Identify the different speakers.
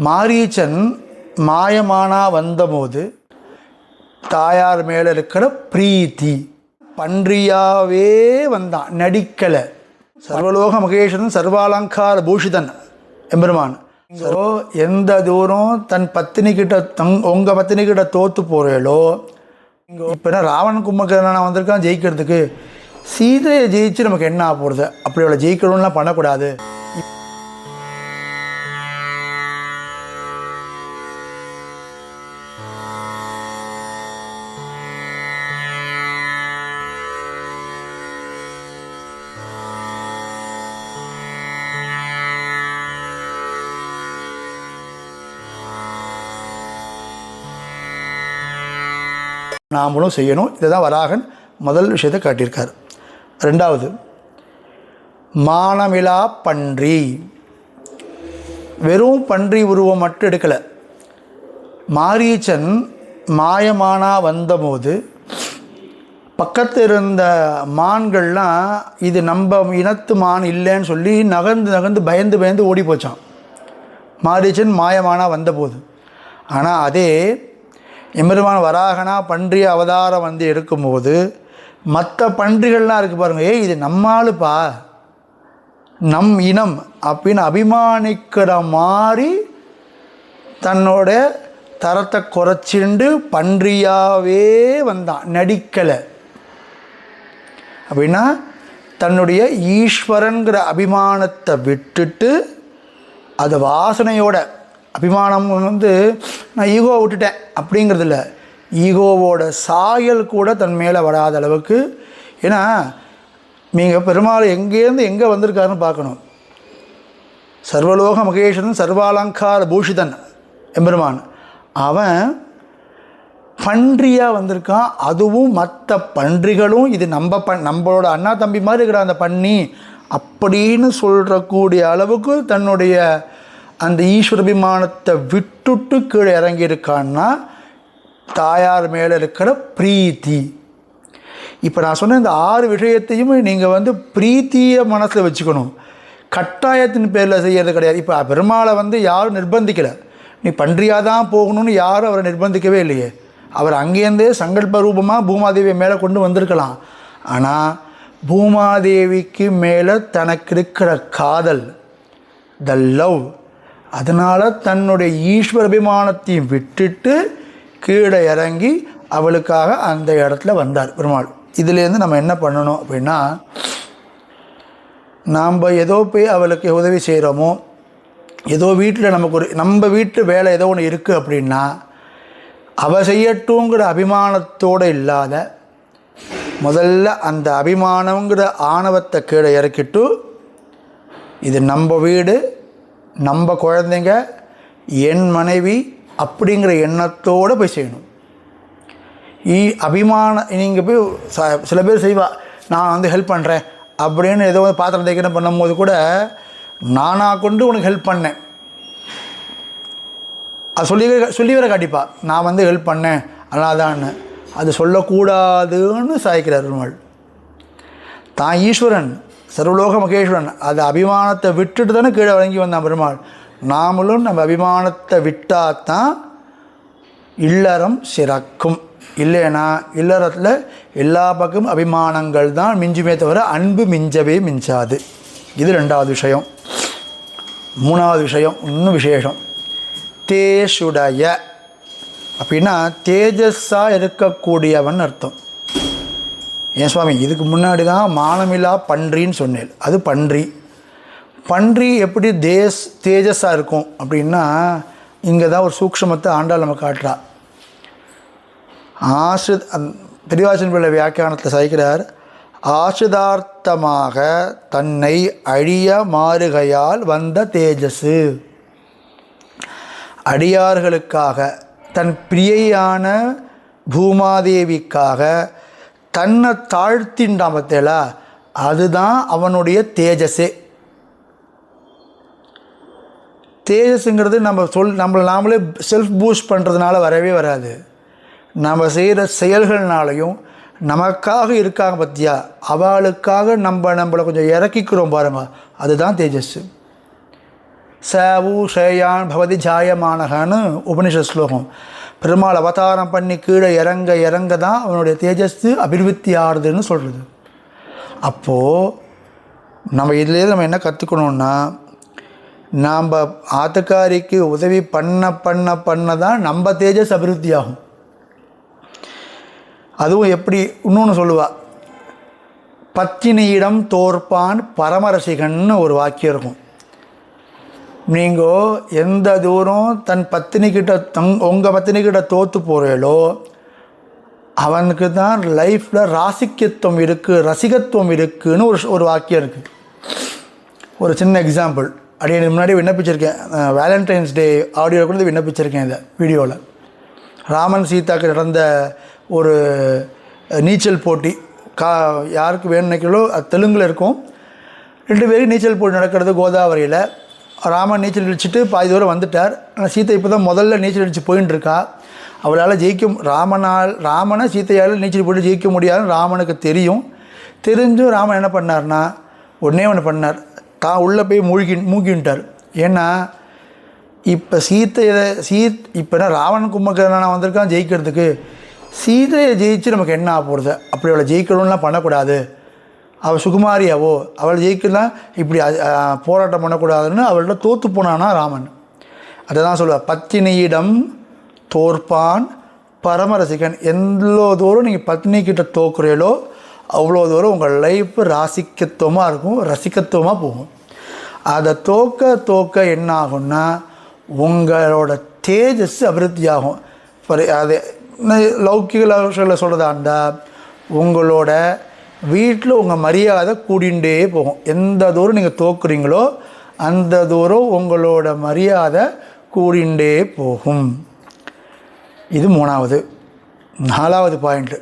Speaker 1: மாரீச்சன் மாயமானா வந்தபோது தாயார் மேலே இருக்கிற பிரீத்தி, பன்றியாவே வந்தான், நடிக்கலை. சர்வலோக மகேஷன் சர்வாலங்கார பூஷிதன் எம்பெருமான். ஸோ எந்த தூரம் தன் பத்தினிக்கிட்ட உங்கள் பத்தினிக்கிட்ட தோற்று போகிறீங்களோ, இப்போ என்ன ராவணன் கும்பகர்ணன் வந்திருக்கான் ஜெயிக்கிறதுக்கு, சீதையை ஜெயிச்சு நமக்கு என்ன ஆக போகிறது, அப்படி அவளை ஜெயிக்கணும்லாம் பண்ணக்கூடாது. நாமளும் செய்யணும். இதை தான் வராகன் முதல் விஷயத்தை காட்டியிருக்கார். ரெண்டாவது, மானமிலா பன்றி. வெறும் பன்றி உருவம் மட்டும் எடுக்கலை. மாரீச்சன் மாயமானா வந்தபோது பக்கத்தில் இருந்த மான்கள்லாம் இது நம்ம இனத்து மான் இல்லைன்னு சொல்லி நகர்ந்து பயந்து ஓடி போச்சான் மாரீச்சன் மாயமானா வந்தபோது. ஆனால் அதே எம்பெருமான் வராகனா பன்றி அவதாரம் வந்து எடுக்கும்போது மற்ற பன்றிகள்லாம் இருக்குது பாருங்கள், இது நம்மாளுப்பா, நம் இனம் அப்படின்னு அபிமானிக்கிற மாதிரி தன்னோட தரத்தை குறைச்சிண்டு பன்றியாவே வந்தான், நடிக்கலை. அப்படின்னா தன்னுடைய ஈஸ்வரன்கிற அபிமானத்தை விட்டுட்டு அது வாசனையோட, அபிமானம் வந்து நான் ஈகோவை விட்டுட்டேன் அப்படிங்கிறது இல்லை, ஈகோவோட சாயல் கூட தன் மேலே வராத அளவுக்கு. ஏன்னா நீங்கள் பெருமாள் எங்கேருந்து எங்கே வந்திருக்காருன்னு பார்க்கணும். சர்வலோக மகேஷன் சர்வாலங்கார பூஷிதன் எம்பெருமான், அவன் பன்றியாக வந்திருக்கான். அதுவும் மற்ற பன்றிகளும் இது நம்மளோட அண்ணா தம்பி மாதிரி இருக்கிற அந்த பன்னி அப்படின்னு சொல்கிறக்கூடிய அளவுக்கு தன்னுடைய அந்த ஈஸ்வரபிமானத்தை விட்டுட்டு கீழே இறங்கியிருக்கான்னா தாயார் மேலே இருக்கிற பிரீத்தி. இப்போ நான் சொன்ன இந்த 6 விஷயத்தையும் நீங்கள் வந்து பிரீத்தியை மனசில் வச்சுக்கணும். கட்டாயத்தின் பேரில் செய்கிறது கிடையாது. இப்போ பெருமாளை வந்து யாரும் நிர்பந்திக்கலை, நீ பன்றியாக தான் போகணும்னு யாரும் அவரை நிர்பந்திக்கவே இல்லையே. அவர் அங்கேருந்தே சங்கல்ப ரூபமாக பூமாதேவியை மேலே கொண்டு வந்திருக்கலாம். ஆனால் பூமாதேவிக்கு மேலே தனக்கு இருக்கிற காதல், த லவ், அதனால் தன்னுடைய ஈஸ்வர அபிமானத்தையும் விட்டுட்டு கீழே இறங்கி அவளுக்காக அந்த இடத்துல வந்தார் பெருமாள். இதுலேருந்து நம்ம என்ன பண்ணணும் அப்படின்னா, நாம் ஏதோ போய் அவளுக்கு உதவி செய்கிறோமோ, ஏதோ வீட்டில் நமக்கு நம்ம வீட்டு வேலை ஏதோ ஒன்று இருக்குது அப்படின்னா அவள் செய்யட்டுங்கிற அபிமானத்தோடு இல்லாத, முதல்ல அந்த அபிமானங்கிற ஆணவத்தை கீழே இறக்கிட்டு இது நம்ம வீடு, நம்ம குழந்தைங்க, என் மனைவி அப்படிங்கிற எண்ணத்தோடு போய் செய்யணும். அபிமானம் நீங்கள் போய் சில பேர் செய்வா, நான் வந்து ஹெல்ப் பண்ணுறேன் அப்படின்னு ஏதோ பாத்திரம் தேய்க்கணும் பண்ணும்போது கூட நானாக கொண்டு உனக்கு ஹெல்ப் பண்ணேன் அது சொல்லி வர காட்டிப்பா, நான் வந்து ஹெல்ப் பண்ணேன் அல்லாதான்னு. அது சொல்லக்கூடாதுன்னு சாய்க்கிறார் பெருமாள். தான் ஈஸ்வரன் சர்வலோக மகேஸ்வரன், அது அபிமானத்தை விட்டுட்டு தானே கீழே வழங்கி வந்தான் பெருமாள். நாமளும் நம்ம அபிமானத்தை விட்டாதான் இல்லறம் சிறக்கும். இல்லைன்னா இல்லறத்தில் எல்லா பக்கமும் அபிமானங்கள் தான் மிஞ்சுமே தவிர அன்பு மிஞ்சவே மிஞ்சாது. இது 2வது விஷயம். 3வது விஷயம் இன்னும் விசேஷம். தேசுடைய அப்படின்னா தேஜஸாக இருக்கக்கூடியவன் அர்த்தம். ஏன் சுவாமி, இதுக்கு முன்னாடி தான் மானமில்லா பன்றின்னு சொன்னேன். அது பன்றி எப்படி தேஜஸாக இருக்கும் அப்படின்னா, இங்கே தான் ஒரு சூக்ஷ்மத்தை ஆண்டாள் நம்ம காட்டுறா. பெரியவாசன் பிள்ளை வியாக்கியானத்தில் சாய்க்கிறார், ஆசிரிதார்த்தமாக தன்னை அழிய மாறுகையால் வந்த தேஜஸு. அடியார்களுக்காக, தன் பிரியையான பூமாதேவிக்காக தன்னை தாழ்த்தின்றான் பத்தேலா, அதுதான் அவனுடைய தேஜஸே. தேஜஸுங்கிறது நம்மளை நாமளே செல்ஃப் பூஸ்ட் பண்ணுறதுனால வரவே வராது. நம்ம செய்கிற செயல்கள்னாலையும் நமக்காக இருக்காங்க பற்றியா, அவளுக்காக நம்மளை கொஞ்சம் இறக்கிக்கிறோம் பாருங்க, அதுதான் தேஜஸ். சேவு ஷேயான் பவதி ஜாயமானகன்னு உபனிஷத் ஸ்லோகம். பெருமாள் அவதாரம் பண்ணி கீழே இறங்க இறங்க தான் அவனுடைய தேஜஸ் அபிவிருத்தி ஆறுதுன்னு சொல்கிறது. அப்போது நம்ம இதுலேயே நம்ம என்ன கற்றுக்கணுன்னா, நாம் ஆத்துக்காரிக்கு உதவி பண்ண பண்ண பண்ண தான் நம்ம தேஜஸ் அபிவிருத்தி ஆகும். அதுவும் எப்படி, இன்னொன்று சொல்லுவா, பத்தினியிடம் தோற்பான் பரமரசிகன்னு ஒரு வாக்கியம் இருக்கும். நீங்கள் எந்த தூரம் தன் பத்தினிக்கிட்ட உங்கள் பத்தினிக்கிட்ட தோற்று போகிறீங்களோ அவனுக்கு தான் லைஃப்பில் ராசிக்கத்துவம் இருக்குது, ரசிகத்துவம் இருக்குதுன்னு ஒரு வாக்கியம் இருக்குது. ஒரு சின்ன எக்ஸாம்பிள் அப்படியே முன்னாடி விண்ணப்பிச்சிருக்கேன், வேலண்டைன்ஸ் டே ஆடியோ கூட விண்ணப்பிச்சிருக்கேன் இந்த வீடியோவில். ராமன் சீதாக்கு நடந்த ஒரு நீச்சல் போட்டி, யாருக்கு வேணும் நினைக்கிறோ அது தெலுங்கில் இருக்கும். 2 பேருக்கு நீச்சல் போட்டி நடக்கிறது கோதாவரியில். ராமன் நீச்சல் அடிச்சுட்டு பாதி தூரம் வந்துட்டார். ஆனால் சீத்தை இப்போ தான் முதல்ல நீச்சல் அடித்து போயின்னு இருக்கா. அவளால் ராமனை சீத்தையால் நீச்சல் போட்டு ஜெயிக்க முடியாதுன்னு ராமனுக்கு தெரிஞ்சும் ராமன் என்ன பண்ணார்னா ஒன்றே ஒன்று பண்ணார், தான் உள்ளே போய் மூழ்கின்ட்டார். ஏன்னா இப்போ இப்போ ராவணன் கும்பகர்ணன் வந்திருக்கான் ஜெயிக்கிறதுக்கு, சீதையை ஜெயிச்சு நமக்கு என்ன ஆக போகிறது, அப்படி அவளை ஜெயிக்கணும்லாம் பண்ணக்கூடாது, அவள் சுகுமாரியாவோ அவளை ஜெயிக்கலாம் இப்படி போராட்டம் பண்ணக்கூடாதுன்னு அவள்கிட்ட தோற்று போனானா ராமன். அதை தான் சொல்லுவாள், பத்தினியிடம் தோற்பான் பரமரசிகன். எவ்வளோ தூரம் நீங்கள் பத்னிக்கிட்ட தோக்குறீங்களோ அவ்வளோ தூரம் உங்கள் லைஃப் ராசிக்கத்துவமாக இருக்கும், ரசிக்கத்துவமாக போகும். அதை தோக்க என்ன ஆகும்னா உங்களோட தேஜஸ் அபிவிருத்தி ஆகும். அது லௌகிக சொல்கிறதா இருந்தால் உங்களோட வீட்டில் உங்கள் மரியாதை கூடிண்டே போகும். எந்த தூரம் நீங்கள் தோக்குறீங்களோ அந்த தூரம் உங்களோட மரியாதை கூடிண்டே போகும். இது 3வது. 4வது பாயிண்ட்டு,